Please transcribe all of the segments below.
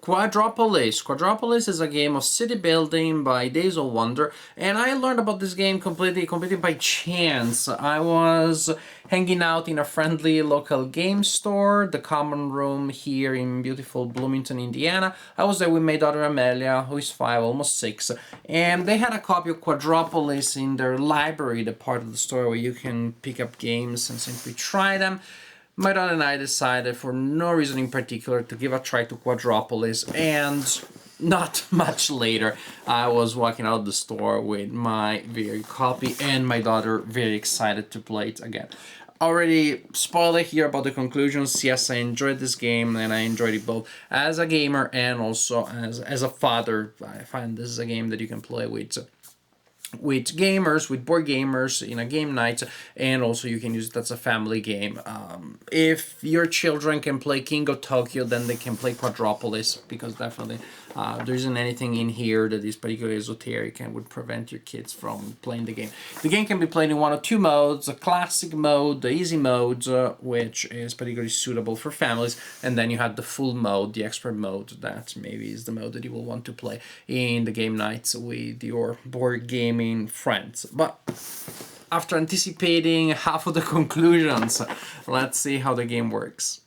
Quadropolis. Quadropolis is a game of city building by Days of Wonder, and I learned about this game completely by chance. I was hanging out in a friendly local game store, the Common Room here in beautiful Bloomington, Indiana. I was there with my daughter Amelia, who is 5, almost 6, and they had a copy of Quadropolis in their library, the part of the store where you can pick up games and simply try them. My daughter and I decided, for no reason in particular, to give a try to Quadropolis, and not much later, I was walking out the store with my very copy and my daughter very excited to play it again. Already spoiler here about the conclusions. Yes, I enjoyed this game, and I enjoyed it both as a gamer and also as a father. I find this is a game that you can play with gamers, with board gamers in a game night, and also you can use it as a family game. If your children can play King of Tokyo, then they can play Quadropolis, because definitely there isn't anything in here that is particularly esoteric and would prevent your kids from playing the game. The game can be played in one of two modes: a classic mode, the easy mode, which is particularly suitable for families, and then you have the full mode, the expert mode, that maybe is the mode that you will want to play in the game nights with your board gaming friends. But after anticipating half of the conclusions, let's see how the game works.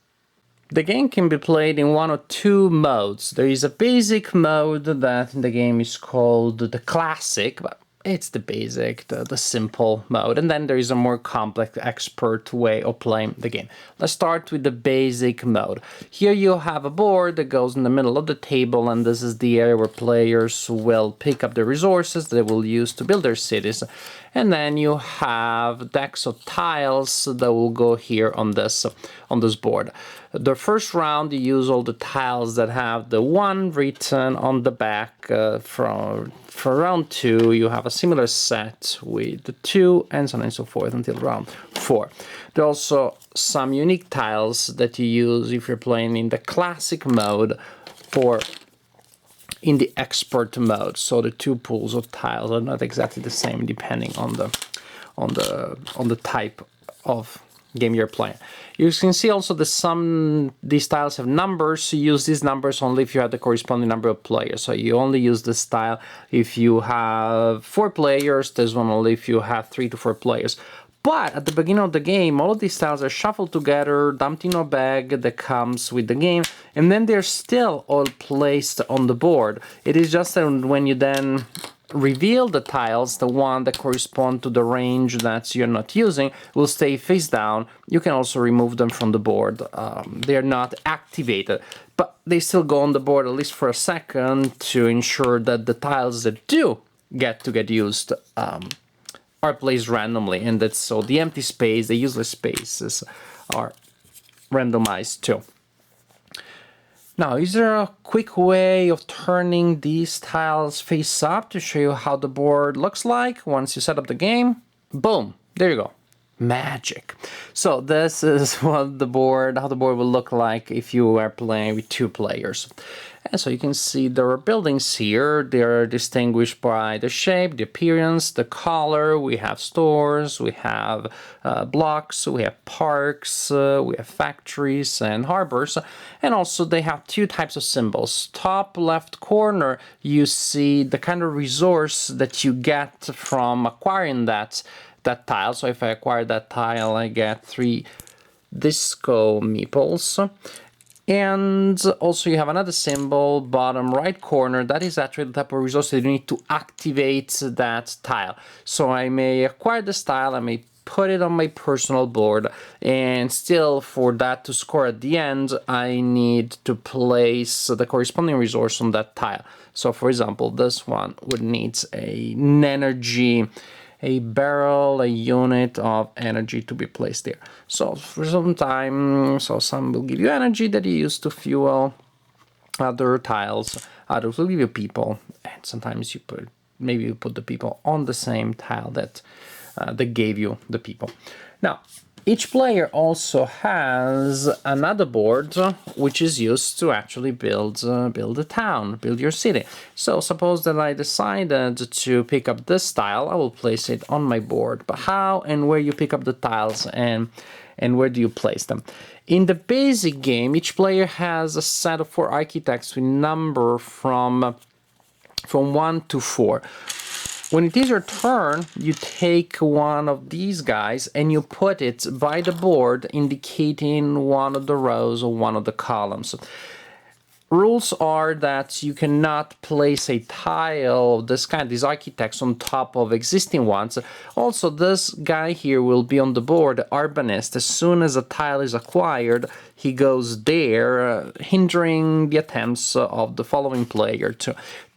The game can be played in one of two modes. There is a basic mode that in the game is called the classic, but it's the basic, the simple mode. And then there is a more complex expert way of playing the game. Let's start with the basic mode. Here you have a board that goes in the middle of the table, and this is the area where players will pick up the resources they will use to build their cities. And then you have decks of tiles that will go here on this board. The first round, you use all the tiles that have the 1 written on the back. For round 2, you have a similar set with the 2, and so on and so forth until round 4. There are also some unique tiles that you use if you're playing in the classic mode or in the expert mode. So the two pools of tiles are not exactly the same depending on the type of game you're playing. You can see also that these tiles have numbers. You use these numbers only if you have the corresponding number of players. So you only use this tile if you have 4 players, this one only if you have 3 to 4 players. But at the beginning of the game, all of these tiles are shuffled together, dumped in a bag that comes with the game, and then they're still all placed on the board. It is just that when you then reveal the tiles, the one that correspond to the range that you're not using will stay face down. You can also remove them from the board. They're not activated, but they still go on the board at least for a second to ensure that the tiles that do get used are placed randomly, and that's so the empty space, the useless spaces are randomized too. Now, is there a quick way of turning these tiles face up to show you how the board looks like once you set up the game? Boom, there you go. Magic. So this is how the board will look like if you were playing with 2 players. And so you can see there are buildings here. They are distinguished by the shape, the appearance, the color. We have stores, we have blocks, we have parks, we have factories and harbors. And also they have 2 types of symbols. Top left corner, you see the kind of resource that you get from acquiring that tile. So if I acquire that tile, I get 3 disco meeples. And also you have another symbol, bottom right corner, that is actually the type of resource that you need to activate that tile. So I may acquire this tile, I may put it on my personal board, and still for that to score at the end, I need to place the corresponding resource on that tile. So for example, this one would need an energy, a barrel, a unit of energy to be placed there. So for some time, some will give you energy that you use to fuel other tiles, others will give you people, and sometimes maybe you put the people on the same tile that gave you the people. Now, each player also has another board which is used to actually build a town, build your city. So suppose that I decided to pick up this tile, I will place it on my board. But how and where you pick up the tiles and and where do you place them. In the basic game, each player has a set of 4 architects with number from 1 to 4. When it is your turn, you take one of these guys and you put it by the board, indicating one of the rows or one of the columns. Rules are that you cannot place a tile of this kind, these architects, on top of existing ones. Also, this guy here will be on the board, the urbanist. As soon as a tile is acquired, he goes there, hindering the attempts of the following player to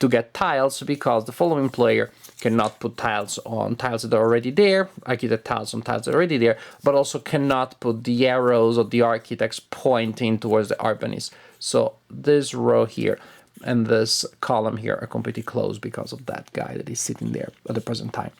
get tiles, because the following player cannot put tiles on tiles that are already there, architect tiles on tiles that are already there, but also cannot put the arrows of the architects pointing towards the urbanist. So this row here and this column here are completely closed because of that guy that is sitting there at the present time.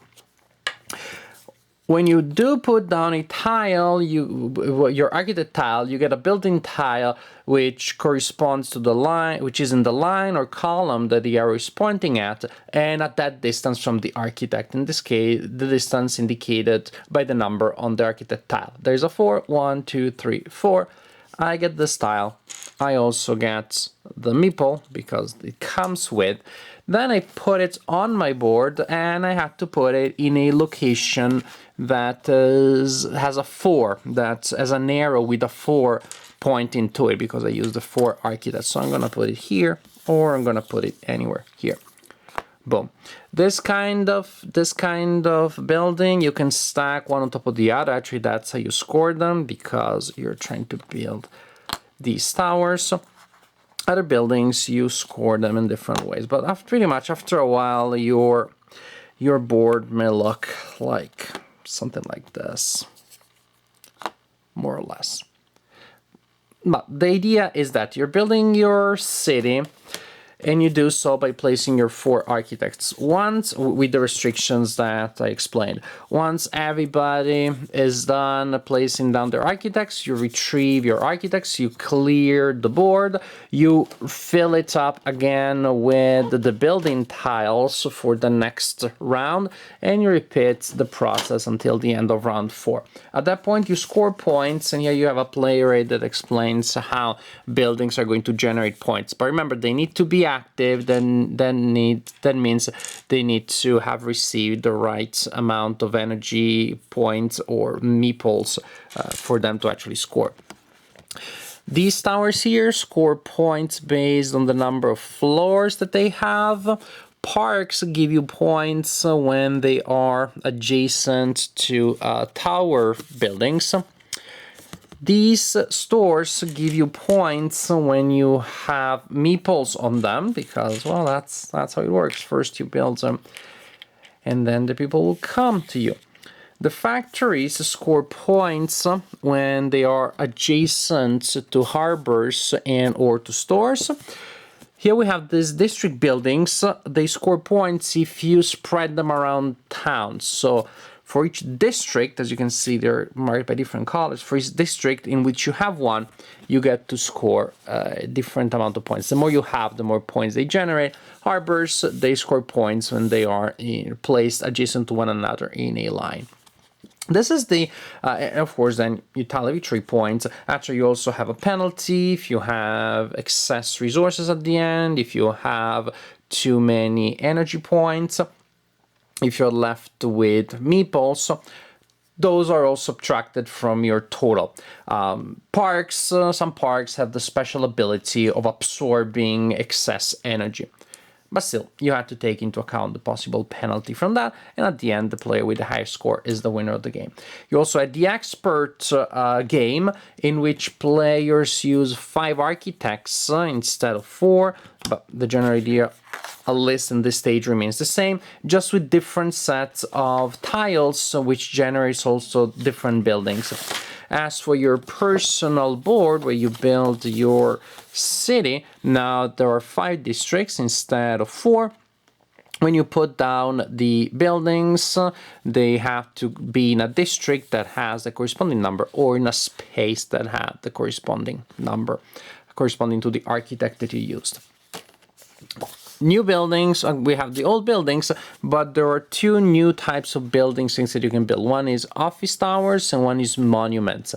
When you do put down a tile, your architect tile, you get a building tile which corresponds to the line, which is in the line or column that the arrow is pointing at, and at that distance from the architect. In this case, the distance indicated by the number on the architect tile. There's a 4, 1, 2, 3, 4. I get this tile. I also get the meeple because it comes with. Then I put it on my board, and I have to put it in a location that has a 4, that has an arrow with a 4 pointing to it, because I use the 4 architects. So I'm going to put it here, or I'm going to put it anywhere here. Boom. This kind of building, you can stack one on top of the other. Actually, that's how you score them, because you're trying to build these towers. Other buildings, you score them in different ways, but pretty much after a while, your board may look like something like this, more or less. But the idea is that you're building your city, and you do so by placing your 4 architects. Once, with the restrictions that I explained, once everybody is done placing down their architects, you retrieve your architects, you clear the board, you fill it up again with the building tiles for the next round, and you repeat the process until the end of round 4. At that point, you score points, and here you have a player aid that explains how buildings are going to generate points. But remember, they need to be active, that means they need to have received the right amount of energy points or meeples for them to actually score. These towers here score points based on the number of floors that they have. Parks give you points when they are adjacent to tower buildings. These stores give you points when you have meeples on them, because, well, that's how it works. First you build them, and then the people will come to you. The factories score points when they are adjacent to harbors and or to stores. Here we have these district buildings. They score points if you spread them around town. So for each district, as you can see, they're marked by different colors. For each district in which you have one, you get to score a different amount of points. The more you have, the more points they generate. Harbors, they score points when they are placed adjacent to one another in a line. This is the, of course, then you tally every 3 points. Actually, you also have a penalty if you have excess resources at the end, if you have too many energy points, if you're left with meeples. Those are all subtracted from your total. Parks, some parks have the special ability of absorbing excess energy. But still, you have to take into account the possible penalty from that, and at the end, the player with the highest score is the winner of the game. You also have the expert game, in which players use 5 architects instead of 4, but the general idea, a list in this stage remains the same, just with different sets of tiles, which generates also different buildings. As for your personal board, where you build your city, now there are 5 districts instead of 4. When you put down the buildings, they have to be in a district that has the corresponding number, or in a space that had the corresponding number, corresponding to the architect that you used. new buildings. We have the old buildings, but there are two new types of buildings, things that you can build. One is office towers and one is monuments.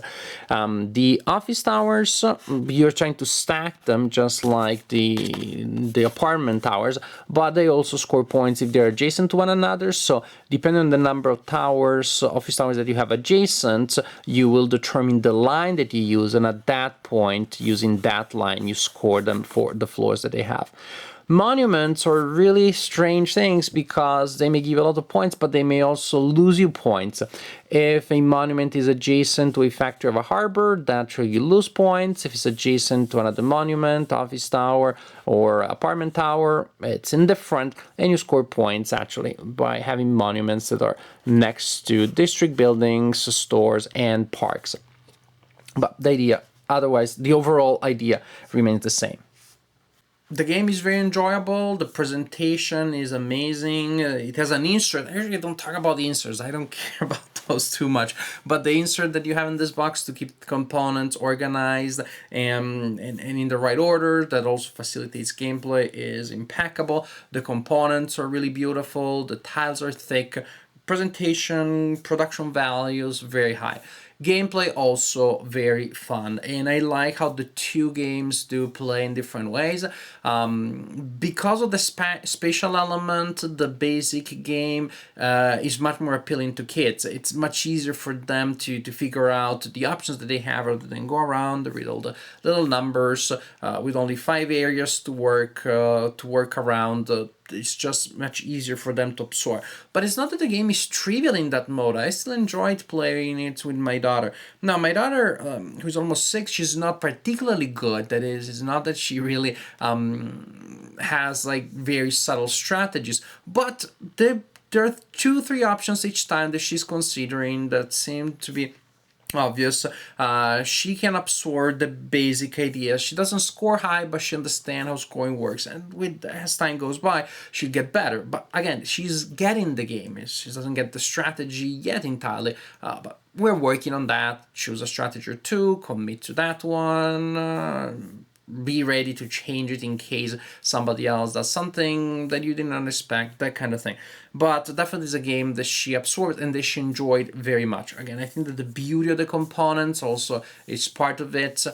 The office towers, you're trying to stack them just like the apartment towers, but they also score points if they're adjacent to one another. So depending on the number of towers, office towers that you have adjacent, you will determine the line that you use, and at that point, using that line, you score them for the floors that they have. Monuments are really strange things because they may give you a lot of points, but they may also lose you points. If a monument is adjacent to a factory of a harbor, naturally you lose points. If it's adjacent to another monument, office tower, or apartment tower, it's indifferent, and you score points actually by having monuments that are next to district buildings, stores, and parks. But the idea, otherwise, the overall idea remains the same. The game is very enjoyable. The presentation is amazing. It has an insert. I usually don't talk about the inserts. I don't care about those too much. But the insert that you have in this box to keep the components organized and in the right order, that also facilitates gameplay, is impeccable. The components are really beautiful. The tiles are thick. Presentation, production values, very high. Gameplay also very fun, and I like how the two games do play in different ways. Because of the spatial element, the basic game is much more appealing to kids. It's much easier for them to figure out the options that they have rather than go around, read all the little numbers with only 5 areas to work around. It's just much easier for them to absorb. But it's not that the game is trivial in that mode. I still enjoyed playing it with my daughter. Now, my daughter, who's almost 6, she's not particularly good. That is, it's not that she really has like very subtle strategies. But there are 2-3 options each time that she's considering that seem to be obvious. She can absorb the basic ideas. She doesn't score high, but she understands how scoring works, and as time goes by, she'll get better. But again, she's getting the game. She doesn't get the strategy yet entirely, but we're working on that. Choose a strategy or two, commit to that one, be ready to change it in case somebody else does something that you didn't expect, that kind of thing. But definitely is a game that she absorbed and that she enjoyed very much. Again, I think that the beauty of the components also is part of it.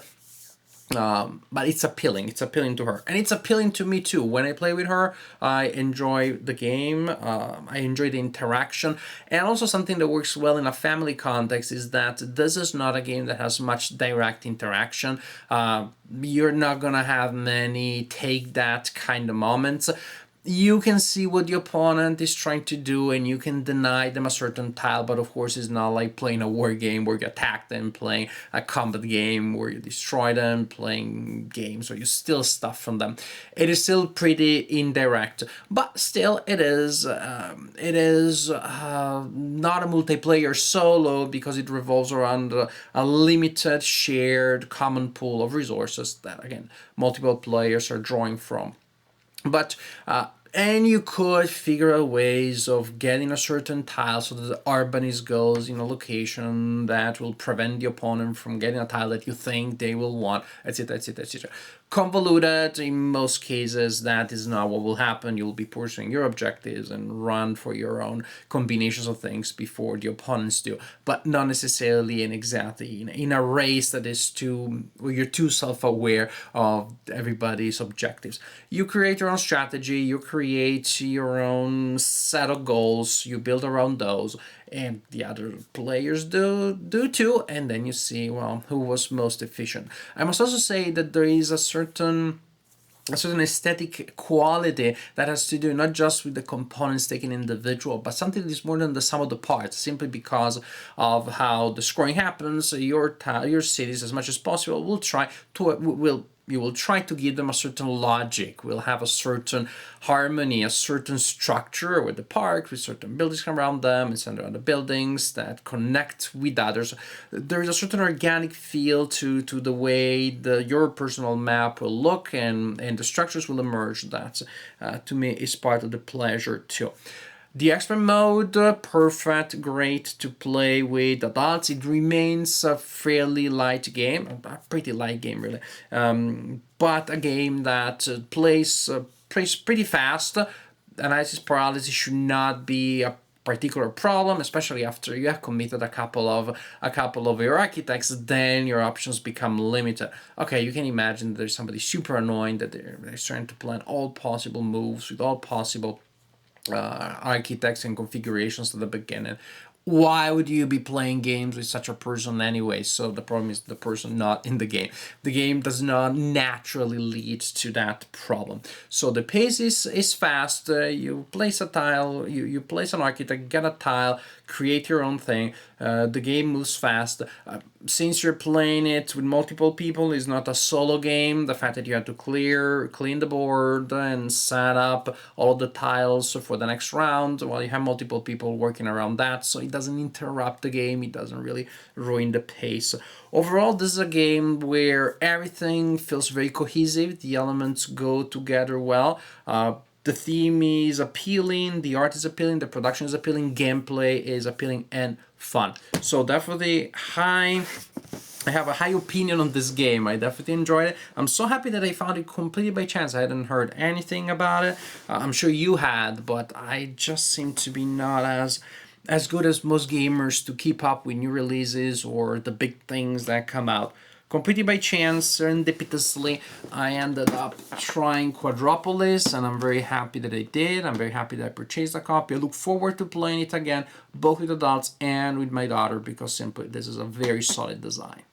But it's appealing. It's appealing to her, and it's appealing to me too. When I play with her, I enjoy the game. I enjoy the interaction, and also something that works well in a family context is that this is not a game that has much direct interaction. You're not gonna have many take that kind of moments. You can see what the opponent is trying to do, and you can deny them a certain tile, but of course it's not like playing a war game where you attack them, playing a combat game where you destroy them, playing games where you steal stuff from them. It is still pretty indirect, but still it is not a multiplayer solo because it revolves around a limited shared common pool of resources that, again, multiple players are drawing from. But and you could figure out ways of getting a certain tile so that the urbanist goes in a location that will prevent the opponent from getting a tile that you think they will want, etc., etc., etc. Convoluted, in most cases, that is not what will happen. You will be pursuing your objectives and run for your own combinations of things before the opponents do, but not necessarily in a race that is where you're too self-aware of everybody's objectives. You create your own strategy, you create your own set of goals, you build around those, and the other players do too, and then you see, well, who was most efficient. I must also say that there is a certain aesthetic quality that has to do not just with the components taken individual, but something that is more than the sum of the parts, simply because of how the scoring happens. Your cities, as much as possible, you will try to give them a certain logic, will have a certain harmony, a certain structure with the park, with certain buildings around them, and center on the buildings that connect with others. There is a certain organic feel to the way your personal map will look, and the structures will emerge. That, to me, is part of the pleasure too. The expert mode, perfect, great to play with adults. It remains a fairly light game, a pretty light game really. but a game that plays pretty fast. Analysis paralysis should not be a particular problem, especially after you have committed a couple of your architects. Then your options become limited. Okay, you can imagine there's somebody super annoying that they're trying to plan all possible moves with all possible architects and configurations at the beginning. Why would you be playing games with such a person anyway? So the problem is the person not in the game. The game does not naturally lead to that problem. So the pace is fast. You place a tile, you place an architect, get a tile, create your own thing. The game moves fast. Since you're playing it with multiple people, it's not a solo game. The fact that you have to clean the board and set up all the tiles for the next round, while you have multiple people working around that, so it doesn't interrupt the game. It doesn't really ruin the pace. Overall, this is a game where everything feels very cohesive. The elements go together well. The theme is appealing, the art is appealing, the production is appealing, gameplay is appealing and fun. So definitely I have a high opinion on this game. I definitely enjoyed it. I'm so happy that I found it completely by chance. I hadn't heard anything about it. I'm sure you had, but I just seem to be not as good as most gamers to keep up with new releases or the big things that come out. Completely by chance, serendipitously, I ended up trying Quadropolis, and I'm very happy that I did. I'm very happy that I purchased a copy. I look forward to playing it again, both with adults and with my daughter, because simply this is a very solid design.